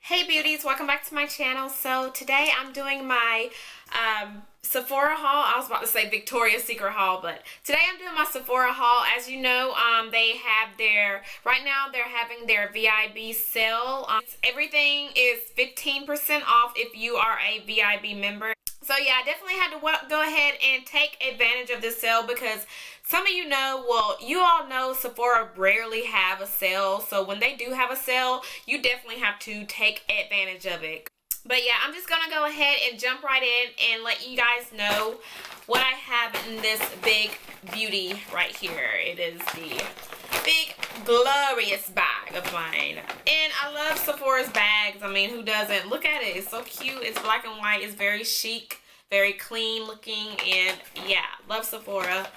Hey beauties, welcome back to my channel. So today I'm doing my Sephora haul. I was about to say Victoria's Secret haul, but today I'm doing my Sephora haul. As you know, they have their, right now they're having their VIB sale. Everything is 15% off if you are a VIB member. So yeah, I definitely had to go ahead and take advantage of this sale because some of you know, well, you all know Sephora rarely have a sale. So when they do have a sale, you definitely have to take advantage of it. But yeah, I'm just going to go ahead and jump right in and let you guys know what I have in this big beauty right here. It is the big glorious bag of mine. And I love Sephora's bags. I mean, who doesn't? Look at it. It's so cute. It's black and white. It's very chic, very clean looking. And yeah, love Sephora.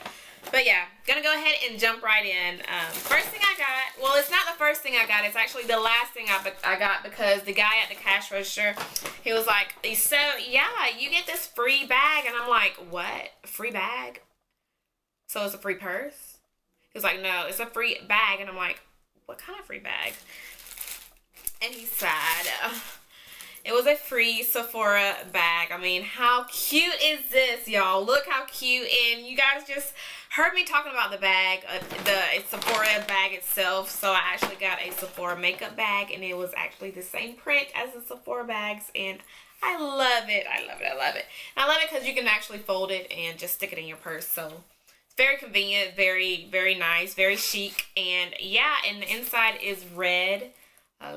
But yeah, gonna go ahead and jump right in. First thing I got, well, it's not the first thing I got. It's actually the last thing I got because the guy at the cash register, he was like, so yeah, you get this free bag. And I'm like, what? Free bag? So it's a free purse? He was like, no, it's a free bag. And I'm like, what kind of free bag? And he said, it was a free Sephora bag. I mean, how cute is this, y'all? Look how cute. And you guys just heard me talking about the bag, the Sephora bag itself. So I actually got a Sephora makeup bag, and it was actually the same print as the Sephora bags. And I love it. I love it. I love it. And I love it because you can actually fold it and just stick it in your purse. So it's very convenient, very, very nice, very chic. And yeah, and the inside is red. I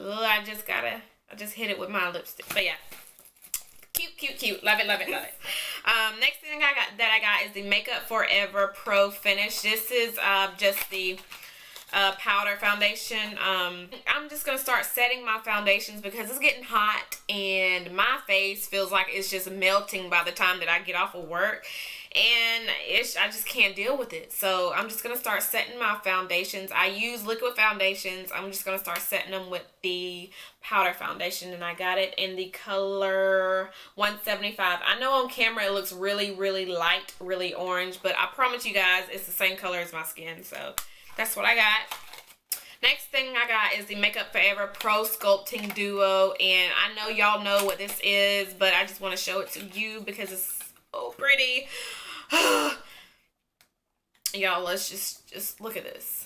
just hit it with my lipstick. But yeah, cute, cute, cute. Love it, love it, love it. Next thing I got is the Makeup Forever Pro Finish. This is just the powder foundation. I'm just going to start setting my foundations because it's getting hot and my face feels like it's just melting by the time that I get off of work. And I just can't deal with it. So I'm just going to start setting my foundations. I use liquid foundations. I'm just going to start setting them with the powder foundation. And I got it in the color 175. I know on camera it looks really, really light, really orange. But I promise you guys it's the same color as my skin. So that's what I got. Next thing I got is the Makeup Forever Pro Sculpting Duo. And I know y'all know what this is, but I just want to show it to you because it's so pretty. Y'all, let's just look at this.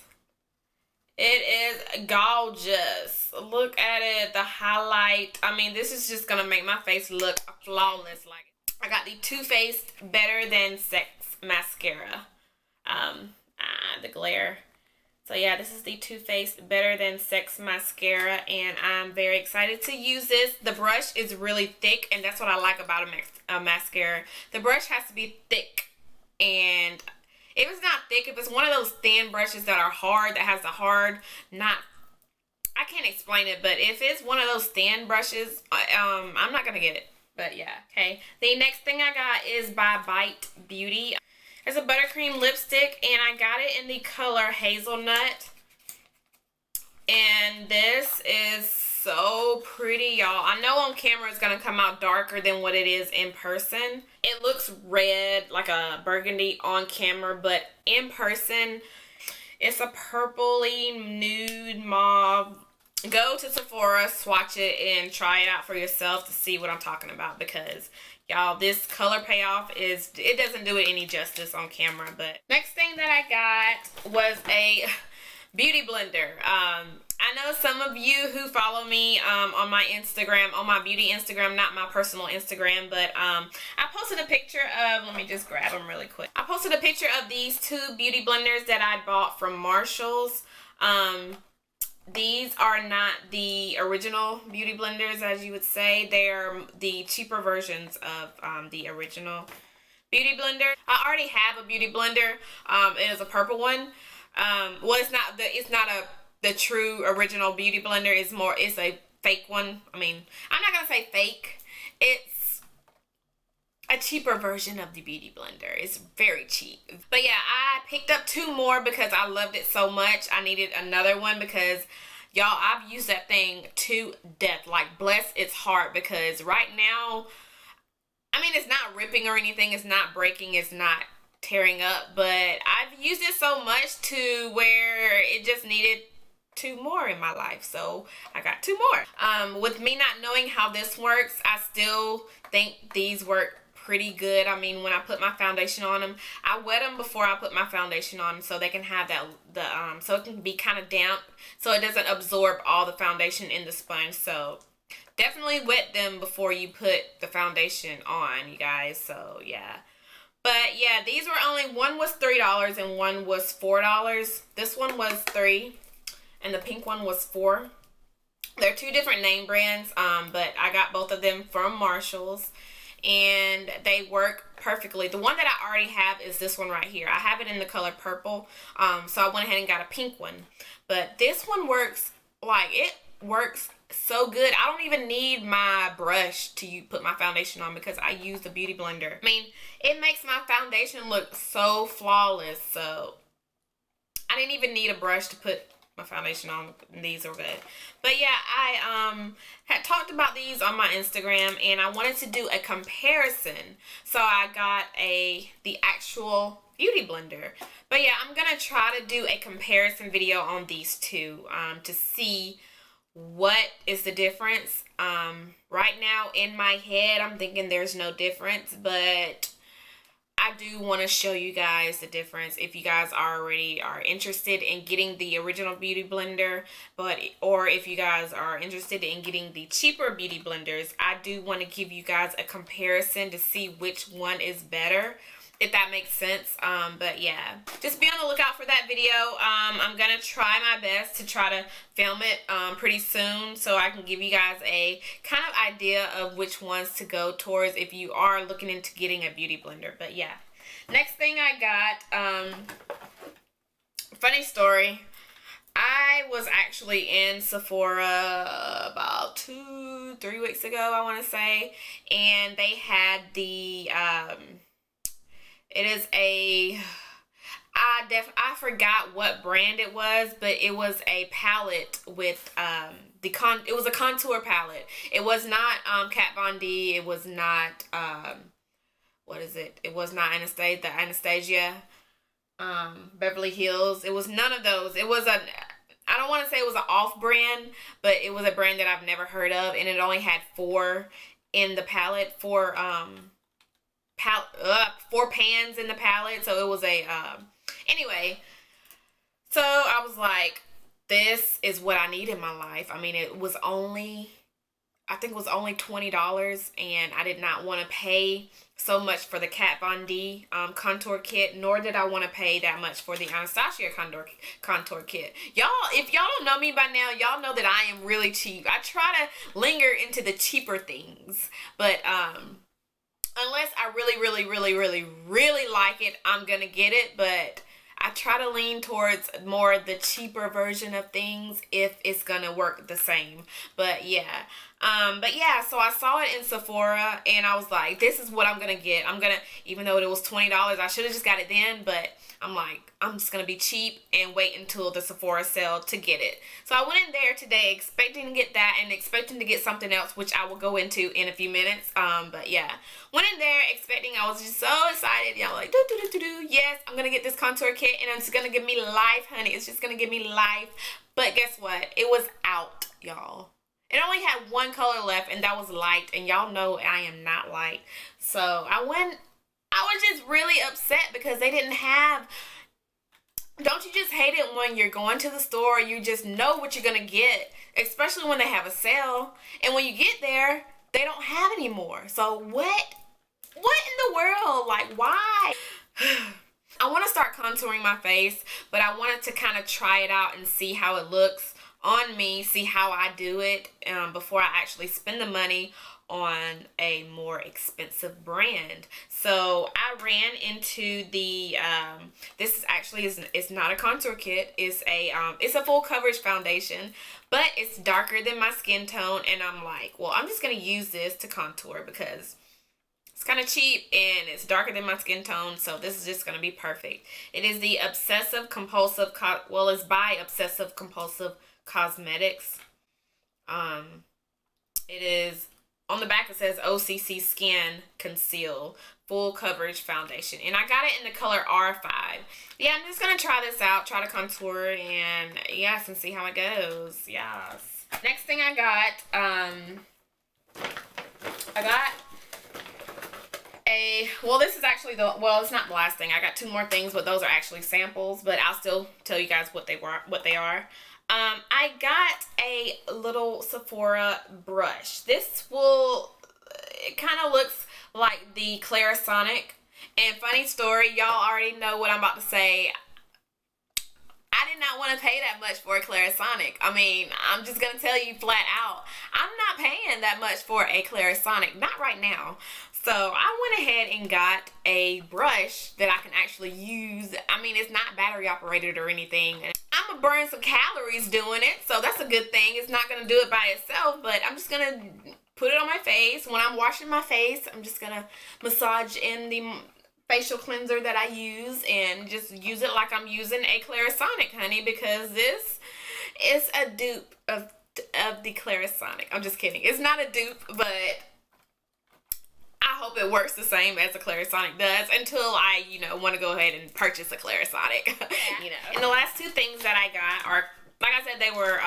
It is gorgeous. Look at it, the highlight. I mean, this is just gonna make my face look flawless. Like, I got the Too Faced Better Than Sex mascara. The glare. So yeah, this is the Too Faced Better Than Sex mascara, and I'm very excited to use this. The brush is really thick, and that's what I like about a mascara. The brush has to be thick, and if it's not thick, if it's one of those thin brushes that are hard, that has a hard, I can't explain it, but if it's one of those thin brushes, I'm not gonna get it. But yeah, okay. The next thing I got is by Bite Beauty. It's a buttercream lipstick, and I got it in the color Hazelnut. And this is so pretty, y'all. I know on camera it's going to come out darker than what it is in person. It looks red, like a burgundy on camera, but in person, it's a purpley nude mauve. Go to Sephora, swatch it, and try it out for yourself to see what I'm talking about because y'all, this color payoff it doesn't do it any justice on camera. But next thing that I got was a beauty blender. I know some of you who follow me on my Instagram, on my beauty Instagram, not my personal Instagram, but I posted a picture of, let me just grab them really quick. I posted a picture of these two beauty blenders that I bought from Marshall's. These are not the original beauty blenders, as you would say. They are the cheaper versions of the original beauty blender. I already have a beauty blender. It is a purple one. Well, it's not the true original beauty blender. It's a fake one. I mean, I'm not gonna say fake. It's a cheaper version of the beauty blender. It's very cheap. But yeah, I picked up two more because I loved it so much. I needed another one because, y'all, I've used that thing to death. Like, bless its heart, because right now, I mean, it's not ripping or anything. It's not breaking. It's not tearing up. But I've used it so much to where it just needed 2 more in my life, so I got 2 more. With me not knowing how this works, I still think these work pretty good. I mean, when I put my foundation on them, I wet them before I put my foundation on so they can have that, so it can be kind of damp, so it doesn't absorb all the foundation in the sponge. So definitely wet them before you put the foundation on, you guys. So yeah. But yeah, these were only, one was $3 and one was $4. This one was $3 and the pink one was $4. They're 2 different name brands, but I got both of them from Marshall's and they work perfectly. The one that I already have is this one right here. I have it in the color purple, so I went ahead and got a pink one. But this one works, like, it works so good. I don't even need my brush to put my foundation on because I use the beauty blender. I mean, it makes my foundation look so flawless, so I didn't even need a brush to put my foundation on. These are good. But yeah, I had talked about these on my Instagram and I wanted to do a comparison, so I got the actual beauty blender. But yeah, I'm gonna try to do a comparison video on these 2 to see what is the difference. Right now in my head I'm thinking there's no difference, but I do want to show you guys the difference if you guys already are interested in getting the original beauty blender, or if you guys are interested in getting the cheaper beauty blenders. I do want to give you guys a comparison to see which one is better, if that makes sense. But yeah, just be on the lookout for that video. I'm gonna try my best to try to film it pretty soon, so I can give you guys a kind of idea of which ones to go towards if you are looking into getting a beauty blender. But yeah, next thing I got, funny story, I was actually in Sephora about 2-3 weeks ago, I want to say, and they had the it is I forgot what brand it was, but it was a palette with it was a contour palette. It was not Kat Von D. It was not what is it? It was not Anastasia Beverly Hills. It was none of those. It was I don't want to say it was an off brand, but it was a brand that I've never heard of, and it only had 4 in the palette, 4 pans in the palette. So it was anyway, so I was like, this is what I need in my life. I mean, it was only, I think it was only $20, and I did not want to pay so much for the Kat Von D contour kit, nor did I want to pay that much for the Anastasia contour kit. Y'all, if y'all don't know me by now, y'all know that I am really cheap. I try to linger into the cheaper things, but unless I really like it, I'm gonna get it. But I try to lean towards more the cheaper version of things if it's gonna work the same. But yeah, so I saw it in Sephora and I was like, this is what I'm gonna get. Even though it was $20, I should have just got it then, but I'm like, I'm just gonna be cheap and wait until the Sephora sale to get it. So I went in there today expecting to get that and expecting to get something else, which I will go into in a few minutes. But yeah, went in there expecting, I was just so excited. Y'all like, yes, I'm gonna get this contour kit and it's gonna give me life, honey. It's just gonna give me life. But guess what? It was out, y'all. It only had 1 color left, and that was light, and y'all know I am not light. So I was just really upset because they didn't have, don't you just hate it when you're going to the store, you just know what you're gonna get, especially when they have a sale, and when you get there, they don't have any more. So what in the world? Like, why? I want to start contouring my face, but I wanted to kind of try it out and see how it looks on me, see how I do it before I actually spend the money on a more expensive brand. So I ran into the this is actually it's not a contour kit, it's a full coverage foundation, but it's darker than my skin tone, and I'm like, well, I'm just gonna use this to contour because it's kind of cheap and it's darker than my skin tone, so this is just gonna be perfect. It is the Obsessive Compulsive, well, it's by Obsessive Compulsive Cosmetics. It is, on the back it says OCC Skin Conceal full coverage foundation, and I got it in the color R5. Yeah, I'm just gonna try this out, try to contour, and yes, and see how it goes. Yes. Next thing I got, well, this is actually well, it's not the last thing. I got 2 more things, but those are actually samples, but I'll still tell you guys what they are. I got a little Sephora brush. This it kind of looks like the Clarisonic. And funny story, y'all already know what I'm about to say. I did not want to pay that much for a Clarisonic. I mean, I'm just going to tell you flat out, I'm not paying that much for a Clarisonic. Not right now. So I went ahead and got a brush that I can actually use. I mean, it's not battery operated or anything. I'm going to burn some calories doing it, so that's a good thing. It's not going to do it by itself, but I'm just going to put it on my face. When I'm washing my face, I'm just going to massage in the facial cleanser that I use and just use it like I'm using a Clarisonic, honey, because this is a dupe of the Clarisonic. I'm just kidding. It's not a dupe, but I hope it works the same as a Clarisonic does until I, want to go ahead and purchase a Clarisonic. And the last 2 things that I got are, like I said, they were,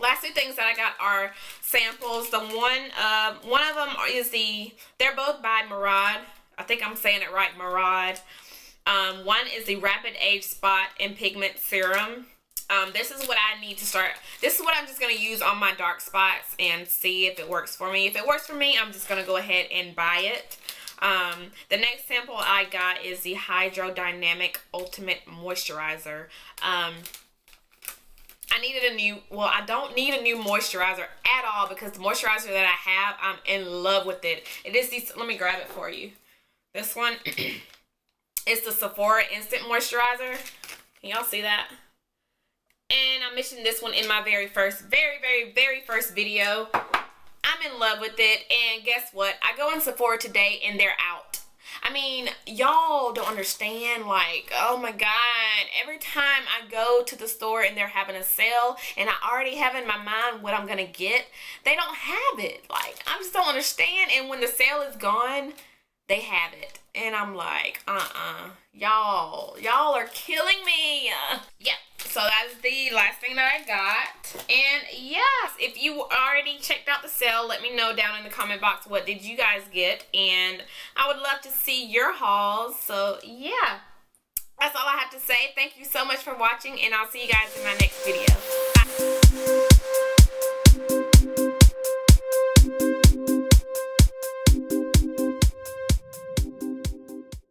last 2 things that I got are samples. The one of them is they're both by Murad. I think I'm saying it right, Murad. One is the Rapid Age Spot and Pigment Serum. This is what I need to start. This is what I'm just going to use on my dark spots and see if it works for me. If it works for me, I'm just going to go ahead and buy it. The next sample I got is the Hydrodynamic Ultimate Moisturizer. I don't need a new moisturizer at all because the moisturizer that I have, I'm in love with it. It is let me grab it for you. This one is the Sephora Instant Moisturizer. Can y'all see that? And I mentioned this one in my very first video. I'm in love with it, and guess what? I go in Sephora today and they're out. I mean, y'all don't understand, like, oh my God, every time I go to the store and they're having a sale and I already have in my mind what I'm gonna get, they don't have it. Like, I just don't understand, and when the sale is gone, they have it. And I'm like, y'all are killing me. Yeah, so that's the last thing that I got. And yes, if you already checked out the sale, let me know down in the comment box what did you guys get. And I would love to see your hauls. So yeah, that's all I have to say. Thank you so much for watching, and I'll see you guys in my next video.